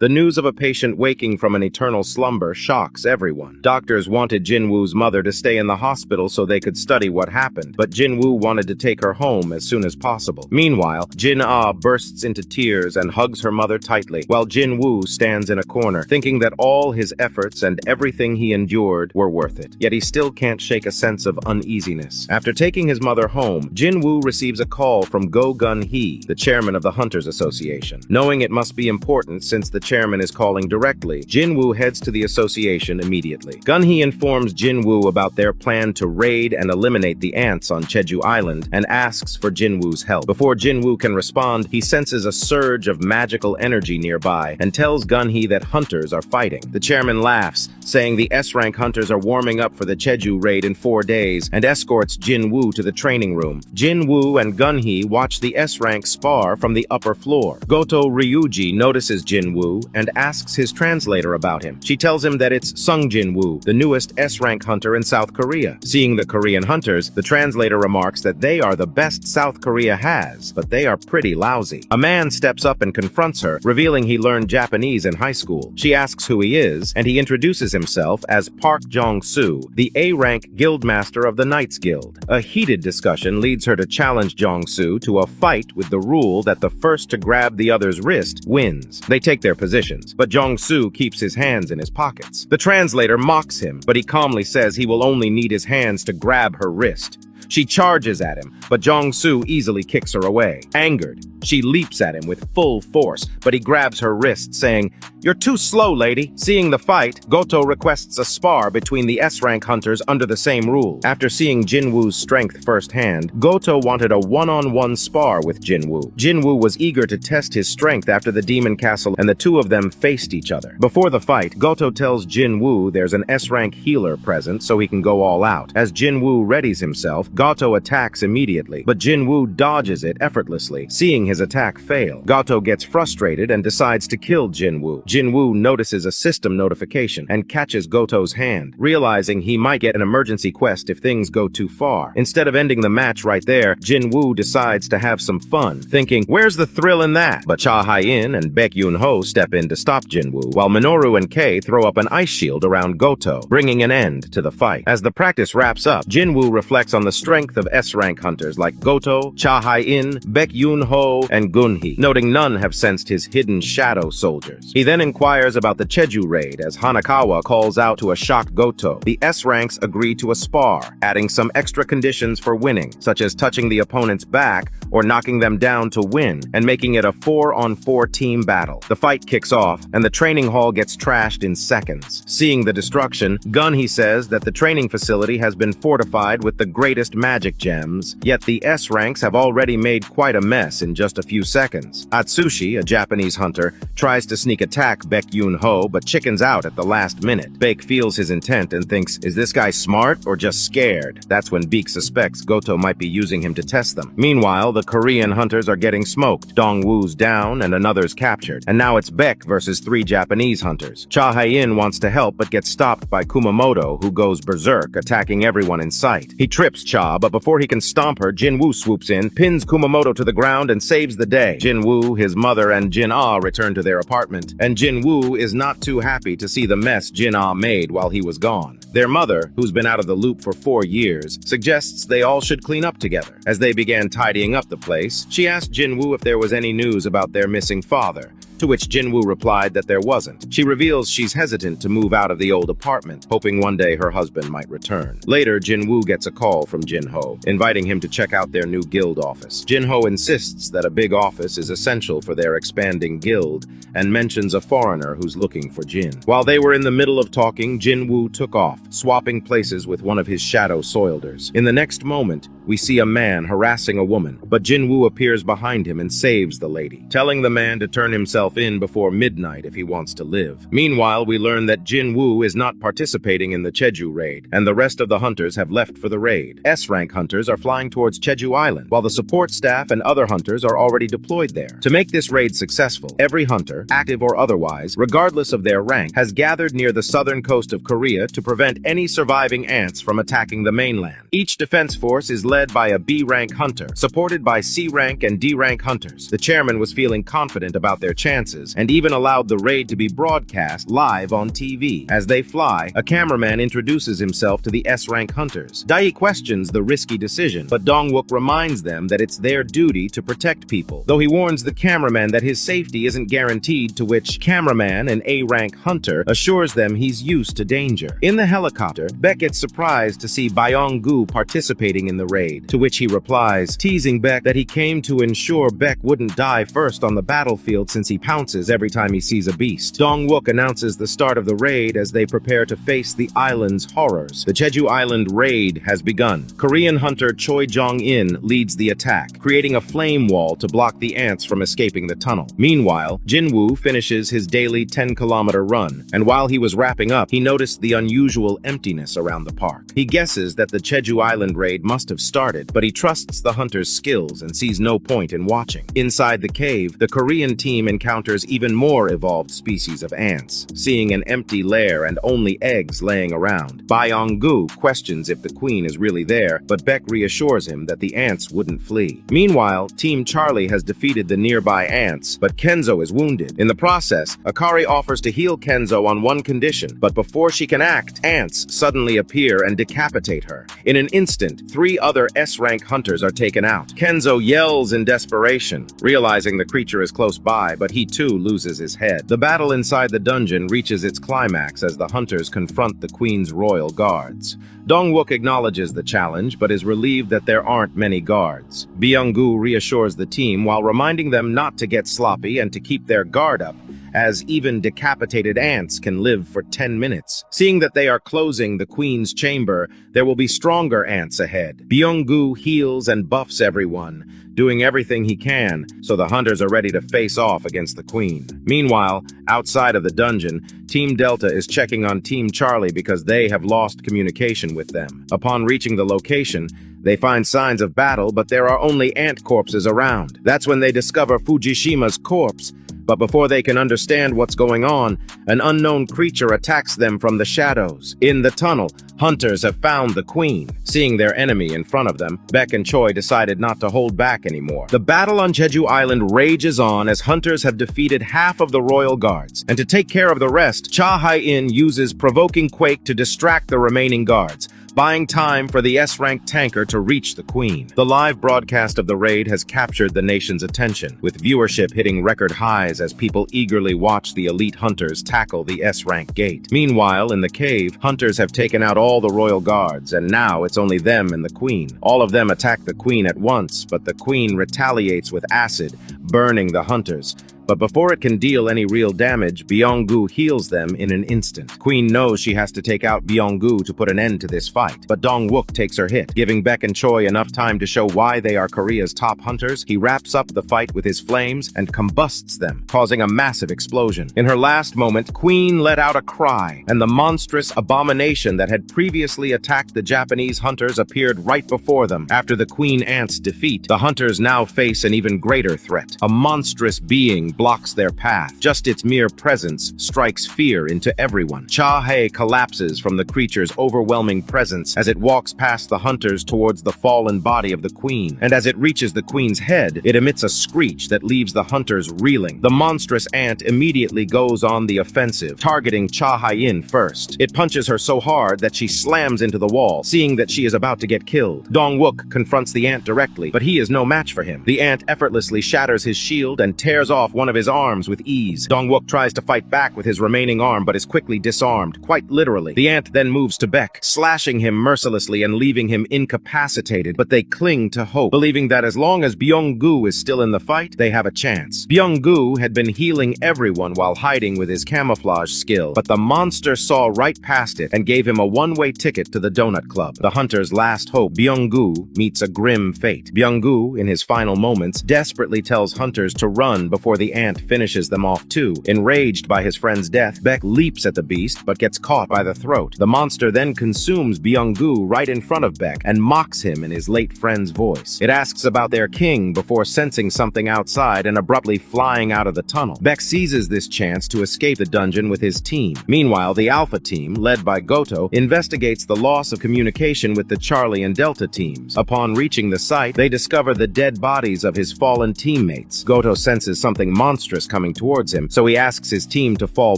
The news of a patient waking from an eternal slumber shocks everyone. Doctors wanted Jinwoo's mother to stay in the hospital so they could study what happened, but Jinwoo wanted to take her home as soon as possible. Meanwhile, Jin-ah bursts into tears and hugs her mother tightly, while Jinwoo stands in a corner, thinking that all his efforts and everything he endured were worth it. Yet he still can't shake a sense of uneasiness. After taking his mother home, Jinwoo receives a call from Go Gun-hee, the chairman of the Hunters Association. Knowing it must be important since the chairman is calling directly, Jinwoo heads to the association immediately. Gun-hee informs Jinwoo about their plan to raid and eliminate the ants on Jeju Island and asks for Jinwoo's help. Before Jinwoo can respond, he senses a surge of magical energy nearby and tells Gun-hee that hunters are fighting. The chairman laughs, saying the S-rank hunters are warming up for the Jeju raid in 4 days and escorts Jinwoo to the training room. Jinwoo and Gun-hee watch the S-rank spar from the upper floor. Goto Ryuji notices Jinwoo and asks his translator about him. She tells him that it's Sung Jinwoo, the newest S-rank hunter in South Korea. Seeing the Korean hunters, the translator remarks that they are the best South Korea has, but they are pretty lousy. A man steps up and confronts her, revealing he learned Japanese in high school. She asks who he is, and he introduces himself as Park Jong-soo, the A-rank guildmaster of the Knights Guild. A heated discussion leads her to challenge Jong-soo to a fight with the rule that the first to grab the other's wrist wins. They take their positions, but Jong-soo keeps his hands in his pockets. The translator mocks him, but he calmly says he will only need his hands to grab her wrist. She charges at him, but Jong-soo easily kicks her away. Angered, she leaps at him with full force, but he grabs her wrist, saying, "You're too slow, lady." Seeing the fight, Goto requests a spar between the S-rank hunters under the same rule. After seeing Jinwoo's strength firsthand, Goto wanted a one-on-one spar with Jinwoo. Jinwoo was eager to test his strength after the Demon Castle, and the two of them faced each other. Before the fight, Goto tells Jinwoo there's an S-rank healer present so he can go all out. As Jinwoo readies himself, Goto attacks immediately, but Jinwoo dodges it effortlessly. Seeing his attack fail, Goto gets frustrated and decides to kill Jinwoo. Jinwoo notices a system notification and catches Goto's hand, realizing he might get an emergency quest if things go too far. Instead of ending the match right there, Jinwoo decides to have some fun, thinking, "Where's the thrill in that?" But Cha Hae-in and Baek Yoon-ho step in to stop Jinwoo, while Minoru and Kei throw up an ice shield around Goto, bringing an end to the fight. As the practice wraps up, Jinwoo reflects on the strength of S-rank hunters like Goto, Cha Hae-in, Baek Yoon-ho, and Gun-hee, noting none have sensed his hidden shadow soldiers. He then inquires about the Jeju raid as Hanakawa calls out to a shocked Goto. The S-ranks agree to a spar, adding some extra conditions for winning, such as touching the opponent's back or knocking them down to win, and making it a 4-on-4 team battle. The fight kicks off, and the training hall gets trashed in seconds. Seeing the destruction, Gun-hee says that the training facility has been fortified with the greatest magic gems, yet the S-ranks have already made quite a mess in just a few seconds. Atsushi, a Japanese hunter, tries to sneak attack Baek Yoon-ho, but chickens out at the last minute. Baek feels his intent and thinks, is this guy smart or just scared? That's when Baek suspects Goto might be using him to test them. Meanwhile, the Korean hunters are getting smoked. Dong-woo's down and another's captured, and now it's Baek versus 3 Japanese hunters. Cha Hae-in wants to help but gets stopped by Kumamoto, who goes berserk, attacking everyone in sight. He trips Cha, but before he can stomp her, Jinwoo swoops in, pins Kumamoto to the ground, and saves the day. Jinwoo, his mother, and Jin-ah return to their apartment, and Jinwoo is not too happy to see the mess Jin-ah made while he was gone. Their mother, who's been out of the loop for 4 years, suggests they all should clean up together. As they began tidying up the place, she asked Jinwoo if there was any news about their missing father, to which Jinwoo replied that there wasn't. She reveals she's hesitant to move out of the old apartment, hoping one day her husband might return. Later, Jinwoo gets a call from Jin-ho, inviting him to check out their new guild office. Jin-ho insists that a big office is essential for their expanding guild, and mentions a foreigner who's looking for Jin. While they were in the middle of talking, Jinwoo took off, swapping places with one of his shadow soilders. In the next moment, we see a man harassing a woman, but Jinwoo appears behind him and saves the lady, telling the man to turn himself in before midnight if he wants to live. Meanwhile, we learn that Jinwoo is not participating in the Jeju raid, and the rest of the hunters have left for the raid. S-rank hunters are flying towards Jeju Island, while the support staff and other hunters are already deployed there. To make this raid successful, every hunter, active or otherwise, regardless of their rank, has gathered near the southern coast of Korea to prevent any surviving ants from attacking the mainland. Each defense force is led by a B-rank hunter, supported by C-rank and D-rank hunters. The chairman was feeling confident about their chances chances, and even allowed the raid to be broadcast live on TV. As they fly, a cameraman introduces himself to the S-rank hunters. Dai questions the risky decision, but Dong-wook reminds them that it's their duty to protect people, though he warns the cameraman that his safety isn't guaranteed, to which cameraman, an A-rank hunter, assures them he's used to danger. In the helicopter, Beck gets surprised to see Byung-gu participating in the raid, to which he replies, teasing Beck that he came to ensure Beck wouldn't die first on the battlefield since he pounces every time he sees a beast. Dong-wook announces the start of the raid as they prepare to face the island's horrors. The Jeju Island raid has begun. Korean hunter Choi Jong-in leads the attack, creating a flame wall to block the ants from escaping the tunnel. Meanwhile, Jinwoo finishes his daily 10-kilometer run, and while he was wrapping up, he noticed the unusual emptiness around the park. He guesses that the Jeju Island raid must have started, but he trusts the hunter's skills and sees no point in watching. Inside the cave, the Korean team encounters even more evolved species of ants, seeing an empty lair and only eggs laying around. Byung-gu questions if the queen is really there, but Beck reassures him that the ants wouldn't flee. Meanwhile, Team Charlie has defeated the nearby ants, but Kenzo is wounded. In the process, Akari offers to heal Kenzo on one condition, but before she can act, ants suddenly appear and decapitate her. In an instant, 3 other S-rank hunters are taken out. Kenzo yells in desperation, realizing the creature is close by, but he too loses his head. The battle inside the dungeon reaches its climax as the hunters confront the queen's royal guards. Dong-wook acknowledges the challenge, but is relieved that there aren't many guards. Byung-gu reassures the team while reminding them not to get sloppy and to keep their guard up, as even decapitated ants can live for 10 minutes. Seeing that they are closing the queen's chamber, there will be stronger ants ahead. Byung-gu heals and buffs everyone, doing everything he can, so the hunters are ready to face off against the queen. Meanwhile, outside of the dungeon, Team Delta is checking on Team Charlie because they have lost communication with them. Upon reaching the location, they find signs of battle, but there are only ant corpses around. That's when they discover Fujishima's corpse. But before they can understand what's going on, an unknown creature attacks them from the shadows. In the tunnel, hunters have found the queen. Seeing their enemy in front of them, Beck and Choi decided not to hold back anymore. The battle on Jeju Island rages on as hunters have defeated half of the royal guards. And to take care of the rest, Cha Hai-in uses provoking quake to distract the remaining guards, buying time for the S-rank tanker to reach the queen. The live broadcast of the raid has captured the nation's attention, with viewership hitting record highs as people eagerly watch the elite hunters tackle the S-rank gate. Meanwhile, in the cave, hunters have taken out all the royal guards, and now it's only them and the queen. All of them attack the queen at once, but the queen retaliates with acid, burning the hunters. But before it can deal any real damage, Byung-gu heals them in an instant. Queen knows she has to take out Byung-gu to put an end to this fight, but Dong-wook takes her hit, giving Beck and Choi enough time to show why they are Korea's top hunters. He wraps up the fight with his flames and combusts them, causing a massive explosion. In her last moment, Queen let out a cry, and the monstrous abomination that had previously attacked the Japanese hunters appeared right before them. After the Queen Ant's defeat, the hunters now face an even greater threat. A monstrous being blocks their path. Just its mere presence strikes fear into everyone. Cha Hae collapses from the creature's overwhelming presence as it walks past the hunters towards the fallen body of the queen. And as it reaches the queen's head, it emits a screech that leaves the hunters reeling. The monstrous ant immediately goes on the offensive, targeting Cha Hae-in first. It punches her so hard that she slams into the wall, seeing that she is about to get killed. Dong-wook confronts the ant directly, but he is no match for him. The ant effortlessly shatters his shield and tears off one of his arms with ease. Dong-wook tries to fight back with his remaining arm, but is quickly disarmed, quite literally. The ant then moves to Beck, slashing him mercilessly and leaving him incapacitated, but they cling to hope, believing that as long as Byung-gu is still in the fight, they have a chance. Byung-gu had been healing everyone while hiding with his camouflage skill, but the monster saw right past it and gave him a one-way ticket to the Donut Club. The hunter's last hope, Byung-gu, meets a grim fate. Byung-gu, in his final moments, desperately tells hunters to run before the ant finishes them off too. Enraged by his friend's death, Beck leaps at the beast, but gets caught by the throat. The monster then consumes Byung-gu right in front of Beck and mocks him in his late friend's voice. It asks about their king before sensing something outside and abruptly flying out of the tunnel. Beck seizes this chance to escape the dungeon with his team. Meanwhile, the Alpha team, led by Goto, investigates the loss of communication with the Charlie and Delta teams. Upon reaching the site, they discover the dead bodies of his fallen teammates. Goto senses something monstrous coming towards him, so he asks his team to fall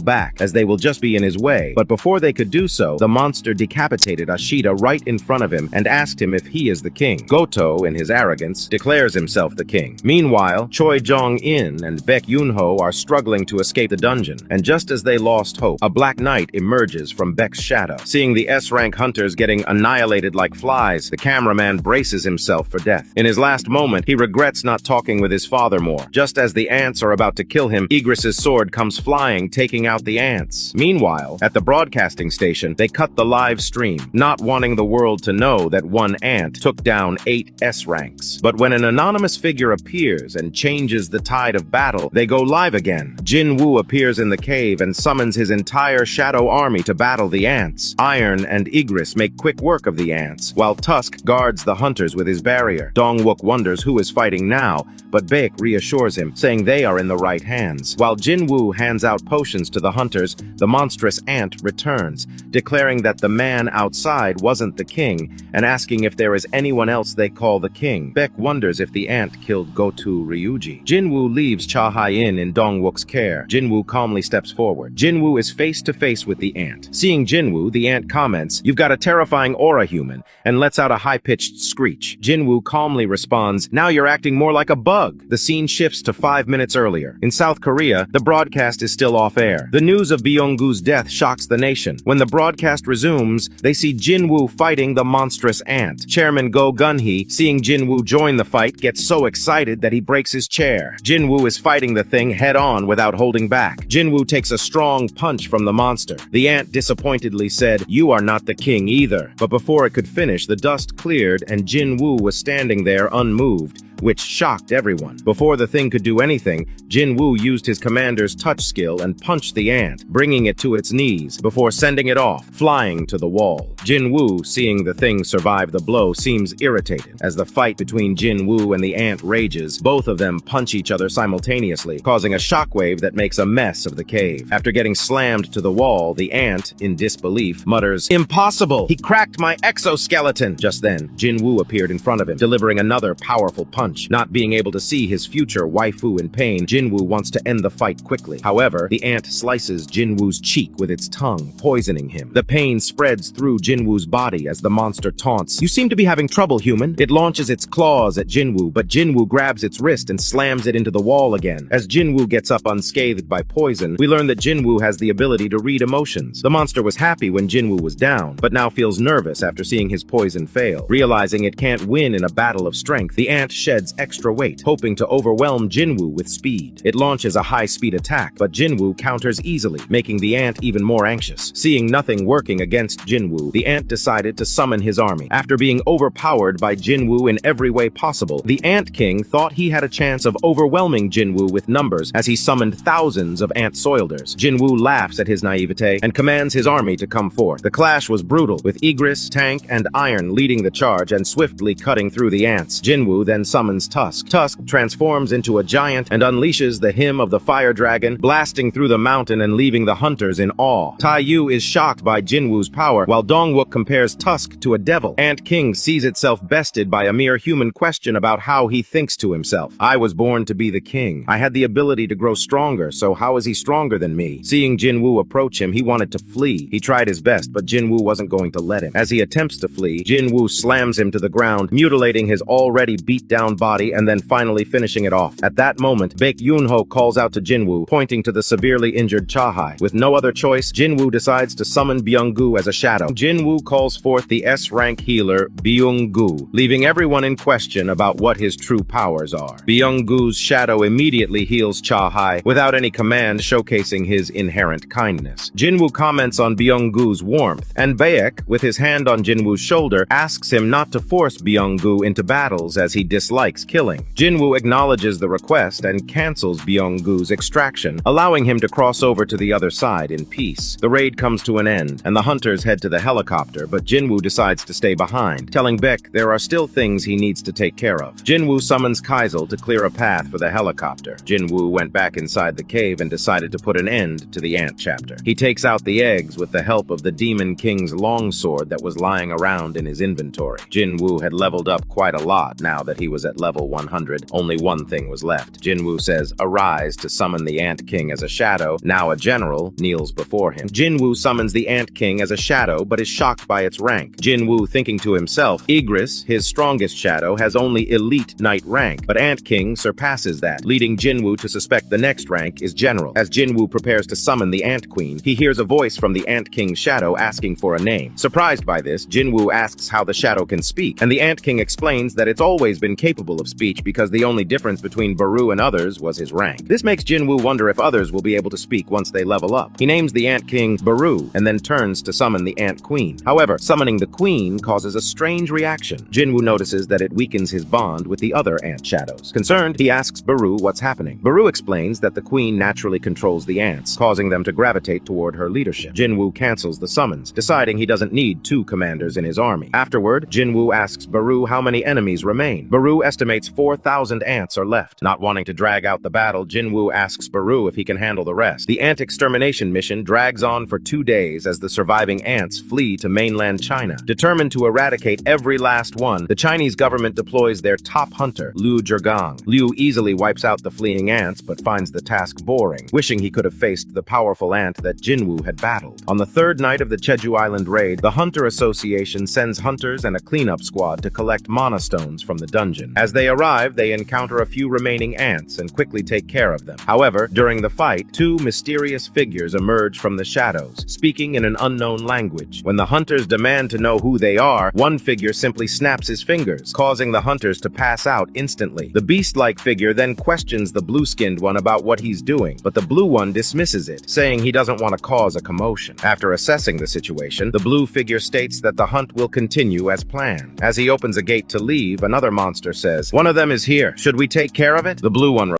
back, as they will just be in his way. But before they could do so, the monster decapitated Ashita right in front of him and asked him if he is the king. Goto, in his arrogance, declares himself the king. Meanwhile, Choi Jong-in and Baek Yoon-ho are struggling to escape the dungeon, and just as they lost hope, a black knight emerges from Baek's shadow. Seeing the S-rank hunters getting annihilated like flies, the cameraman braces himself for death. In his last moment, he regrets not talking with his father more. Just as the ants are about to kill him, Ygriss' sword comes flying, taking out the ants. Meanwhile, at the broadcasting station, they cut the live stream, not wanting the world to know that one ant took down 8 S-ranks. But when an anonymous figure appears and changes the tide of battle, they go live again. Jinwoo appears in the cave and summons his entire shadow army to battle the ants. Iron and Ygriss make quick work of the ants, while Tusk guards the hunters with his barrier. Dongwook wonders who is fighting now, but Baek reassures him, saying they are in the right hands. While Jinwoo hands out potions to the hunters, the monstrous ant returns, declaring that the man outside wasn't the king, and asking if there is anyone else they call the king. Baek wonders if the ant killed Goto Ryuji. Jinwoo leaves Cha-hai in Dongwook's care. Jinwoo calmly steps forward. Jinwoo is face to face with the ant. Seeing Jinwoo, the ant comments, "You've got a terrifying aura, human," and lets out a high-pitched screech. Jinwoo calmly responds, "Now you're acting more like a bug." The scene shifts to 5 minutes earlier. In South Korea, the broadcast is still off air. The news of Byung-goo's death shocks the nation. When the broadcast resumes, they see Jinwoo fighting the monstrous ant. Chairman Go Gun-hee, seeing Jinwoo join the fight, gets so excited that he breaks his chair. Jinwoo is fighting the thing head-on without holding back. Jinwoo takes a strong punch from the monster. The ant disappointedly said, "You are not the king either." But before it could finish, the dust cleared and Jinwoo was standing there unmoved, which shocked everyone. Before the thing could do anything, Jinwoo used his commander's touch skill and punched the ant, bringing it to its knees, before sending it off, flying to the wall. Jinwoo, seeing the thing survive the blow, seems irritated. As the fight between Jinwoo and the ant rages, both of them punch each other simultaneously, causing a shockwave that makes a mess of the cave. After getting slammed to the wall, the ant, in disbelief, mutters, "Impossible! He cracked my exoskeleton!" Just then, Jinwoo appeared in front of him, delivering another powerful punch. Not being able to see his future waifu in pain, Jinwoo wants to end the fight quickly. However, the ant slices Jinwoo's cheek with its tongue, poisoning him. The pain spreads through Jinwoo's body as the monster taunts, "You seem to be having trouble, human." It launches its claws at Jinwoo, but Jinwoo grabs its wrist and slams it into the wall again. As Jinwoo gets up unscathed by poison, we learn that Jinwoo has the ability to read emotions. The monster was happy when Jinwoo was down, but now feels nervous after seeing his poison fail. Realizing it can't win in a battle of strength, the ant sheds extra weight, hoping to overwhelm Jinwoo with speed. It launches a high-speed attack, but Jinwoo counters easily, making the ant even more anxious. Seeing nothing working against Jinwoo, the ant decided to summon his army. After being overpowered by Jinwoo in every way possible, the Ant King thought he had a chance of overwhelming Jinwoo with numbers as he summoned thousands of ant soilders. Jinwoo laughs at his naivete and commands his army to come forth. The clash was brutal, with Ygriss, Tank, and Iron leading the charge and swiftly cutting through the ants. Jinwoo then summons Tusk. Tusk transforms into a giant and unleashes the hymn of the fire dragon, blasting through the mountain and leaving the hunters in awe. Taiyu is shocked by Jinwoo's power, while Dongwook compares Tusk to a devil. Ant King sees itself bested by a mere human question about how he thinks to himself. "I was born to be the king. I had the ability to grow stronger, so how is he stronger than me?" Seeing Jinwoo approach him, he wanted to flee. He tried his best, but Jinwoo wasn't going to let him. As he attempts to flee, Jinwoo slams him to the ground, mutilating his already beat-down body and then finally finishing it off. At that moment, Baek Yoon-ho calls out to Jinwoo, pointing to the severely injured Cha-hai. With no other choice, Jinwoo decides to summon Byung-gu as a shadow. Jinwoo calls forth the S-rank healer, Byung-gu, leaving everyone in question about what his true powers are. Byung-gu's shadow immediately heals Cha-hai, without any command showcasing his inherent kindness. Jinwoo comments on Byung-gu's warmth, and Baek, with his hand on Jinwoo's shoulder, asks him not to force Byung-gu into battles as he dislikes killing. Jinwoo acknowledges the request and cancels Byung-gu's extraction, allowing him to cross over to the other side in peace. The raid comes to an end, and the hunters head to the helicopter, but Jinwoo decides to stay behind, telling Baek there are still things he needs to take care of. Jinwoo summons Kaisel to clear a path for the helicopter. Jinwoo went back inside the cave and decided to put an end to the ant chapter. He takes out the eggs with the help of the Demon King's longsword that was lying around in his inventory. Jinwoo had leveled up quite a lot now that he was at at level 100. Only one thing was left. Jinwoo says, "Arise," to summon the Ant King as a shadow. Now a general kneels before him. Jinwoo summons the Ant King as a shadow, but is shocked by its rank. Jinwoo, thinking to himself, Igris, his strongest shadow, has only elite knight rank, but Ant King surpasses that, leading Jinwoo to suspect the next rank is general. As Jinwoo prepares to summon the Ant Queen, he hears a voice from the Ant King's shadow asking for a name. Surprised by this, Jinwoo asks how the shadow can speak, and the Ant King explains that it's always been capable of speech because the only difference between Baru and others was his rank. This makes Jinwoo wonder if others will be able to speak once they level up. He names the Ant King Baru, and then turns to summon the Ant Queen. However, summoning the Queen causes a strange reaction. Jinwoo notices that it weakens his bond with the other ant shadows. Concerned, he asks Baru what's happening. Baru explains that the Queen naturally controls the ants, causing them to gravitate toward her leadership. Jinwoo cancels the summons, deciding he doesn't need 2 commanders in his army. Afterward, Jinwoo asks Baru how many enemies remain. Baru estimates 4,000 ants are left. Not wanting to drag out the battle, Jinwoo asks Baru if he can handle the rest. The ant extermination mission drags on for 2 days as the surviving ants flee to mainland China. Determined to eradicate every last one, the Chinese government deploys their top hunter, Liu Zhigang. Liu easily wipes out the fleeing ants, but finds the task boring, wishing he could have faced the powerful ant that Jinwoo had battled. On the 3rd night of the Jeju Island raid, the Hunter Association sends hunters and a cleanup squad to collect mana stones from the dungeon. As they arrive, they encounter a few remaining ants and quickly take care of them. However, during the fight, 2 mysterious figures emerge from the shadows, speaking in an unknown language. When the hunters demand to know who they are, one figure simply snaps his fingers, causing the hunters to pass out instantly. The beast-like figure then questions the blue-skinned one about what he's doing, but the blue one dismisses it, saying he doesn't want to cause a commotion. After assessing the situation, the blue figure states that the hunt will continue as planned. As he opens a gate to leave, another monster says, "One of them is here. Should we take care of it?" The blue one